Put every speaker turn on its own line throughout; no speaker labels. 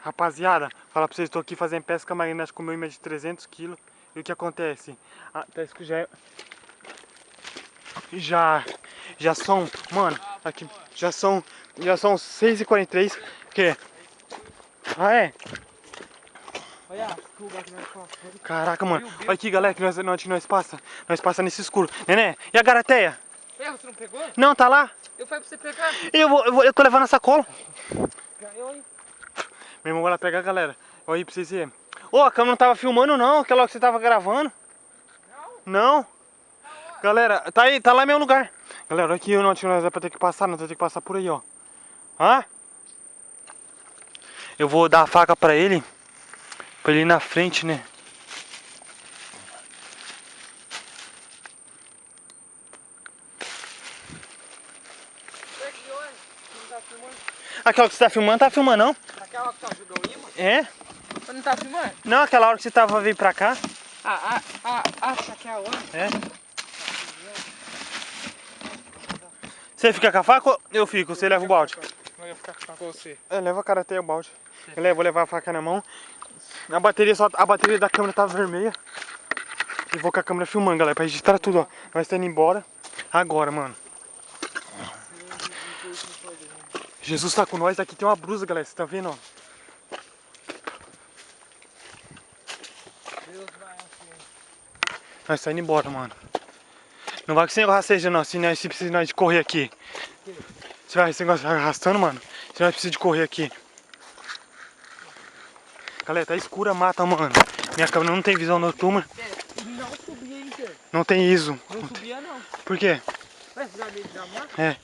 Rapaziada, falar pra vocês, estou aqui fazendo pesca magnética com meu imã de 300 kg. E o que acontece? Até que já são, mano, aqui, já são 6h43. O quê? Ah, é?
Olha, o lugar que nós passamos.
Caraca, mano. Olha aqui, galera, que nós passa. Nós passa nesse escuro. Nenê, e a garateia?
Você não pegou?
Não, tá lá.
Eu falei pra você pegar.
Eu tô levando a sacola.
Ganhou aí.
Meu irmão vai lá pegar, galera. Olha aí pra vocês verem. Ô, a câmera não tava filmando não, aquela hora que você tava gravando. Não? Galera, tá aí, tá lá no meu lugar. Galera, olha aqui onde nós vamos ter que passar, nós vamos ter que passar por aí, ó. Hã? Eu vou dar a faca pra ele ir na frente, né? Aquela que você tá filmando não?
Aquela que tá ajudando o imã?
É?
Você não tá filmando?
Não, aquela hora que você tava vindo pra cá.
Essa aqui é a outra.
É? Você fica com a faca ou eu fico? Você leva o balde?
Eu ia ficar com você.
Leva a cara até o balde. Vou levar a faca na mão. A bateria da câmera tá vermelha. E vou com a câmera filmando, galera, pra registrar tudo, ó. Nós estamos indo embora agora, mano. Jesus tá com nós. Aqui tem uma brusa, galera. Você tá vendo, ó? Nós estamos indo embora, mano. Não vai que você rasteja, não. Se nós precisar de correr aqui. Você vai arrastando, mano. Se nós precisamos de correr aqui. Galera, tá escura a mata, mano. Minha câmera não tem visão noturna.
Não subia, hein, Zé?
Não tem ISO.
Não subia, não.
Por quê?
Vai precisar dele da mata?
É.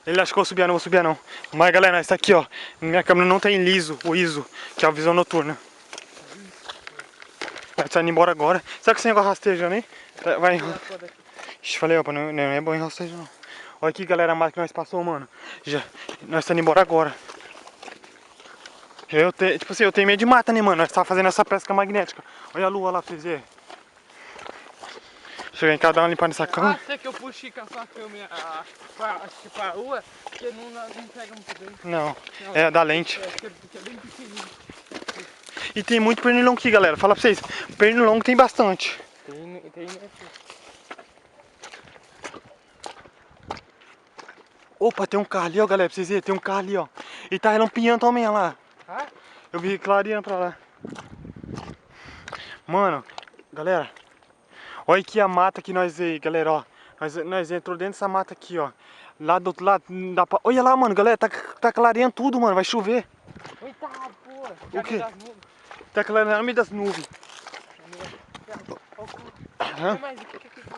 Ele achou que eu subia, não vou subir não. Mas galera, nós tá aqui, ó. Minha câmera não tem o ISO, que é a visão noturna. Nós tá indo embora agora. Será que você negócio rasteja, né? Vai. Ixi, falei, opa, não é bom em rastejo não. Olha aqui, galera, a mata que nós passou, mano. Nós tá indo embora agora. Tipo assim, eu tenho medo de mata, né, mano? Nós tá fazendo essa pesca magnética. Olha a lua lá pra vocês verem. Chegar em casa, dar uma limpada nessa cama.
Até que eu puxei com a sua câmera pra rua, porque não pega muito bem.
Não, é da lente.
Porque é bem pequenininho.
E tem muito pernilongo aqui, galera. Fala pra vocês, pernilongo tem bastante.
Tem aqui.
Opa, tem um carro ali, ó, galera, pra vocês verem. Tem um carro ali, ó. E tá relampeando também, ó lá.
Ah?
Eu vi clareando pra lá. Mano, galera. Olha aqui a mata que nós aí, galera, ó. Nós entrou dentro dessa mata aqui, ó. Lá do outro lado, dá pra... Olha lá, mano, galera, tá clareando tudo, mano. Vai chover.
Eita, porra.
O quê? Tá clareando no meio das nuvens.
Tem mais aqui.